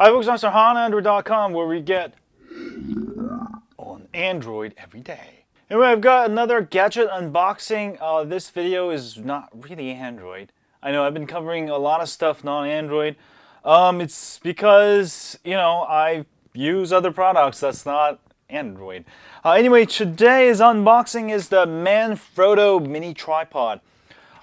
Hi folks, I'm on Android.com where we get on Android every day. Anyway, I've got another gadget unboxing. This video is not really Android. I know I've been covering a lot of stuff non-Android. It's because, I use other products that's not Android. Anyway, today's unboxing is the Manfrotto Mini Tripod.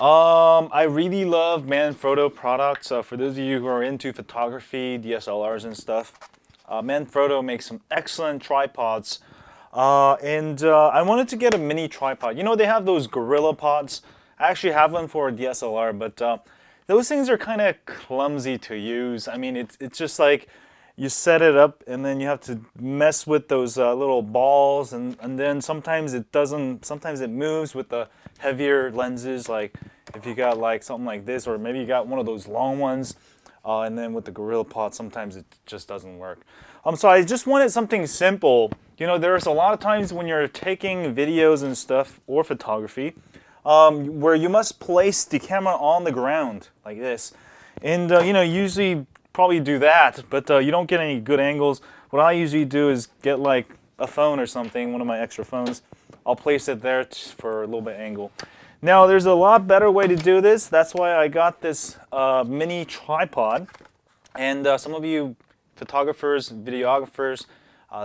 I really love Manfrotto products. For those of you who are into photography, DSLRs and stuff, Manfrotto makes some excellent tripods. I wanted to get a mini tripod. You know, they have those Gorilla Pods. I actually have one for a DSLR, but those things are kind of clumsy to use. I mean, it's just like you set it up and then you have to mess with those little balls, and then sometimes it doesn't, sometimes it moves with the heavier lenses, like if you got like something like this, or maybe you got one of those long ones, and then with the Gorilla Pod sometimes it just doesn't work. So I just wanted something simple. You know, there's a lot of times when you're taking videos and stuff or photography where you must place the camera on the ground like this, and usually probably do that, but you don't get any good angles. What I usually do is get like a phone or something, one of my extra phones. I'll place it there for a little bit angle. Now there's a lot better way to do this. That's why I got this mini tripod. And some of you photographers, videographers,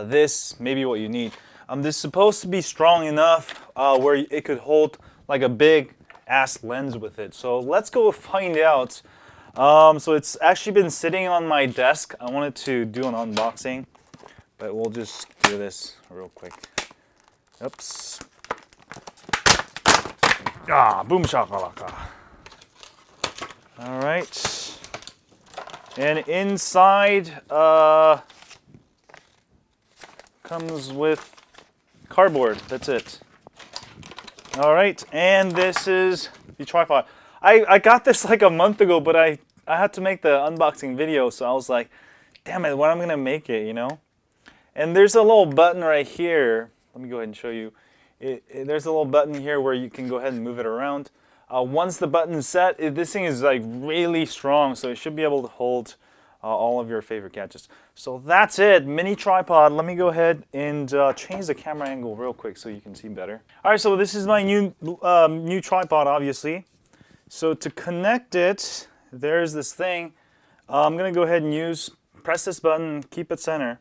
this may be what you need. This is supposed to be strong enough where it could hold like a big ass lens with it. So let's go find out. So it's actually been sitting on my desk. I wanted to do an unboxing, but we'll just do this real quick. Oops. Boom shakalaka. All right. And inside comes with cardboard. That's it. All right. And this is the tripod. I got this like a month ago, but I had to make the unboxing video, so I was like, damn it, when am I gonna make it, you know? And there's a little button right here. Let me go ahead and show you. There's a little button here where you can go ahead and move it around. Once the button's set, this thing is like really strong, so it should be able to hold all of your favorite gadgets. So that's it, mini tripod. Let me go ahead and change the camera angle real quick so you can see better. All right, so this is my new tripod, obviously. So to connect it, there's this thing. I'm gonna go ahead and press this button, keep it center,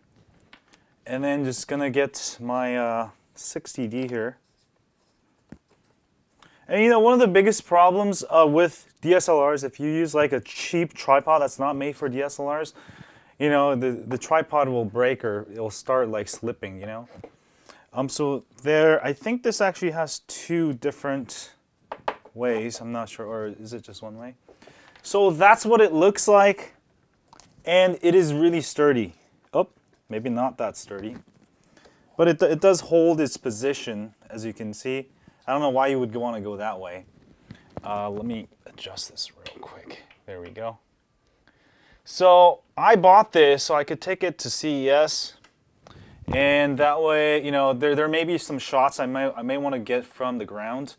and then just gonna get my 60D here. And you know, one of the biggest problems with DSLRs, if you use like a cheap tripod that's not made for DSLRs, you know, the tripod will break or it'll start like slipping, you know. So there, I think this actually has two different ways. I'm not sure, or is it just one way? So that's what it looks like, and it is really sturdy. Oh, maybe not that sturdy, but it does hold its position, as you can see. I don't know why you would want to go that way. Let me adjust this real quick. There we go. So I bought this so I could take it to CES, and that way, you know, there may be some shots I may want to get from the ground.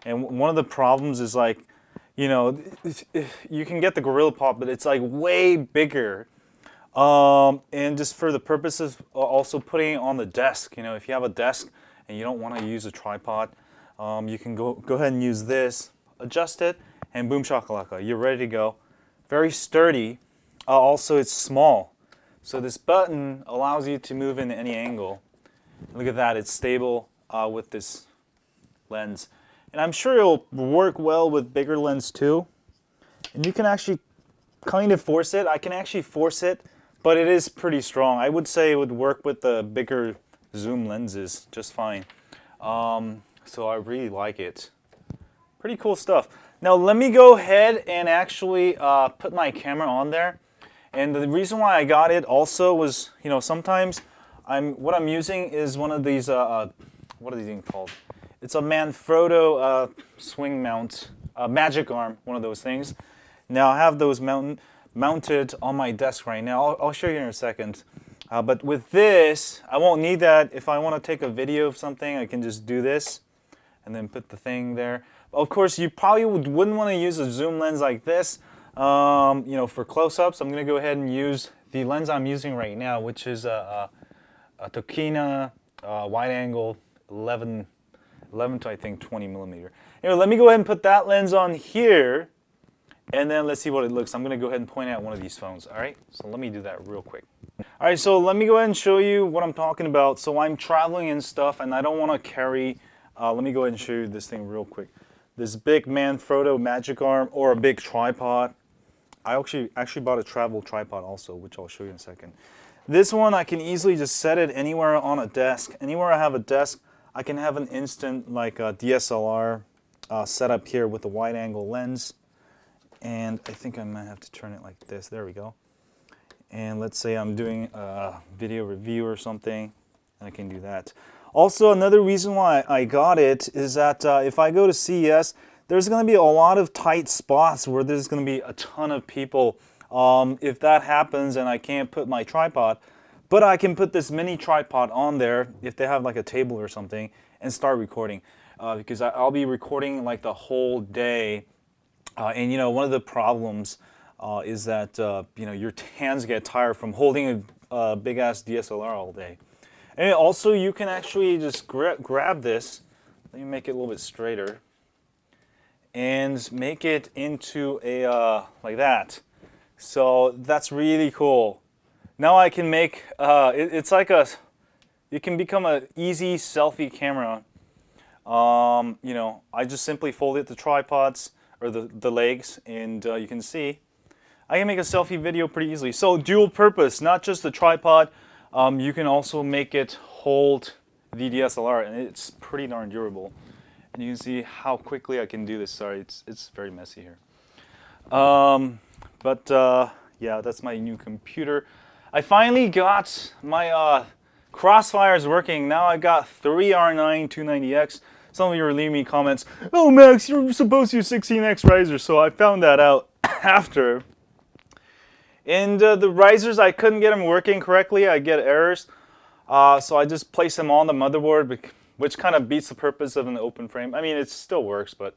And one of the problems is like, you know, you can get the Gorilla Pod, but it's like way bigger. And just for the purposes of also putting it on the desk, you know, if you have a desk and you don't want to use a tripod, you can go ahead and use this, adjust it, and boom shakalaka, you're ready to go. Very sturdy. Also, it's small. So this button allows you to move in any angle. Look at that, it's stable with this lens. And I'm sure it'll work well with bigger lens too. And you can actually kind of force it. I can actually force it, but it is pretty strong. I would say it would work with the bigger zoom lenses just fine. So I really like it. Pretty cool stuff. Now let me go ahead and actually put my camera on there. And the reason why I got it also was, you know, sometimes what I'm using is one of these, what are these things called? It's a Manfrotto swing mount, magic arm, one of those things. Now I have those mounted on my desk right now. I'll show you in a second. But with this, I won't need that. If I want to take a video of something, I can just do this and then put the thing there. Of course, you probably wouldn't want to use a zoom lens like this, you know, for close-ups. I'm going to go ahead and use the lens I'm using right now, which is a Tokina wide angle 11 to I think 20 millimeter. Anyway, let me go ahead and put that lens on here, and then let's see what it looks. I'm going to go ahead and point out one of these phones. All right, so let me do that real quick. All right, so let me go ahead and show you what I'm talking about. So I'm traveling and stuff, and I don't want to carry. Let me go ahead and show you this thing real quick. This big Manfrotto magic arm or a big tripod. I actually bought a travel tripod also, which I'll show you in a second. This one I can easily just set it anywhere on a desk. Anywhere I have a desk, I can have an instant like a DSLR setup here with a wide angle lens. And I think I might have to turn it like this. There we go. And let's say I'm doing a video review or something, and I can do that. Also, another reason why I got it is that if I go to CES, there's going to be a lot of tight spots where there's going to be a ton of people. If that happens and I can't put my tripod, but I can put this mini tripod on there if they have like a table or something and start recording. Because I'll be recording like the whole day. And you know, one of the problems is that you know, your hands get tired from holding a big ass DSLR all day. And also you can actually just grab this. Let me make it a little bit straighter. And make it into a like that. So that's really cool. Now I can make it's like it can become an easy selfie camera. You know, I just simply fold it the tripods or the legs, and you can see I can make a selfie video pretty easily. So dual purpose, not just the tripod. You can also make it hold the DSLR, and it's pretty darn durable. And you can see how quickly I can do this. Sorry, it's very messy here. Yeah, that's my new computer. I finally got my crossfires working. Now I got 3 R9 290X. Some of you are leaving me comments, "Oh Max, you're supposed to use 16X risers." So I found that out after. And the risers, I couldn't get them working correctly. I get errors. So I just place them on the motherboard, which kind of beats the purpose of an open frame. I mean, it still works, but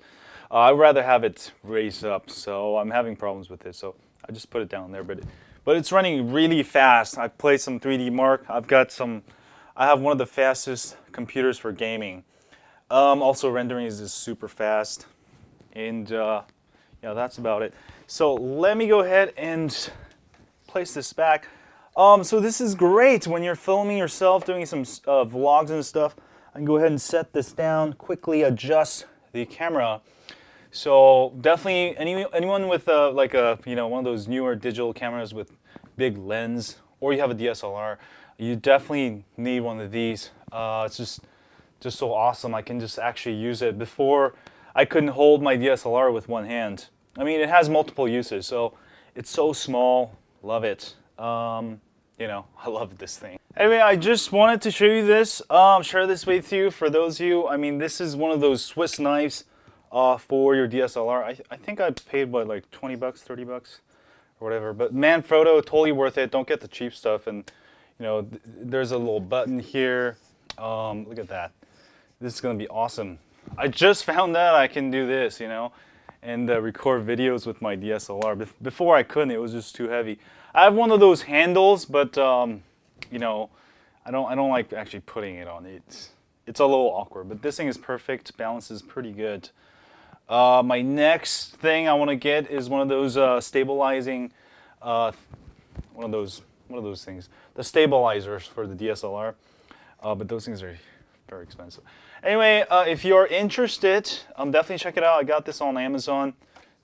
I'd rather have it raised up. So I'm having problems with it. So I just put it down there. But it's running really fast. I played some 3D Mark. I have one of the fastest computers for gaming. Also rendering is just super fast. And yeah, that's about it. So let me go ahead and place this back. So this is great when you're filming yourself, doing some vlogs and stuff. I can go ahead and set this down, quickly adjust the camera. So definitely anyone with like a, you know, one of those newer digital cameras with big lens, or you have a DSLR, you definitely need one of these. It's just so awesome. I can just actually use it. Before, I couldn't hold my DSLR with one hand. I mean, it has multiple uses, so it's so small. Love it. You know, I love this thing. Anyway, I just wanted to show you this, share this with you. For those of you, I mean, this is one of those Swiss knives for your DSLR. I think I paid, what, like 20 bucks, 30 bucks, or whatever. But Manfrotto, totally worth it. Don't get the cheap stuff. And, you know, there's a little button here. Look at that. This is going to be awesome. I just found out I can do this, you know, and record videos with my DSLR. Before I couldn't, it was just too heavy. I have one of those handles, but you know, I don't like actually putting it on. It's a little awkward, but this thing is perfect. Balance is pretty good. My next thing I want to get is one of those stabilizing, one of those things, the stabilizers for the DSLR. But those things are very expensive. Anyway, if you're interested, definitely check it out. I got this on Amazon.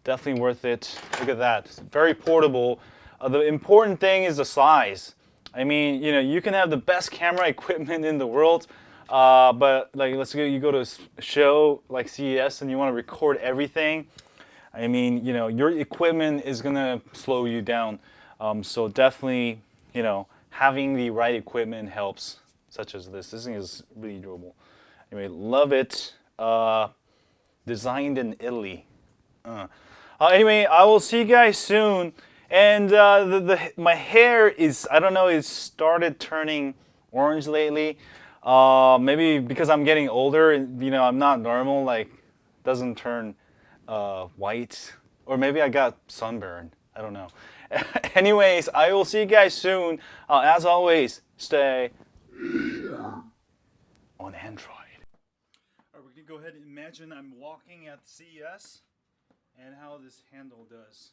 Definitely worth it. Look at that. It's very portable. The important thing is the size. I mean, you know, you can have the best camera equipment in the world, but like, let's say you go to a show like CES and you want to record everything. I mean, you know, your equipment is gonna slow you down. So definitely, you know, having the right equipment helps, such as this. This thing is really durable. Anyway, love it. Designed in Italy. Anyway, I will see you guys soon. And my hair is, I don't know, it's started turning orange lately. Maybe because I'm getting older, and, you know, I'm not normal, like, doesn't turn white. Or maybe I got sunburn. I don't know. Anyways, I will see you guys soon. As always, stay on Android. Alright, we're gonna go ahead and imagine I'm walking at CES and how this handle does.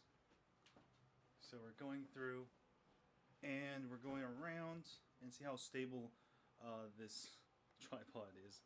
So we're going through and we're going around and see how stable this tripod is.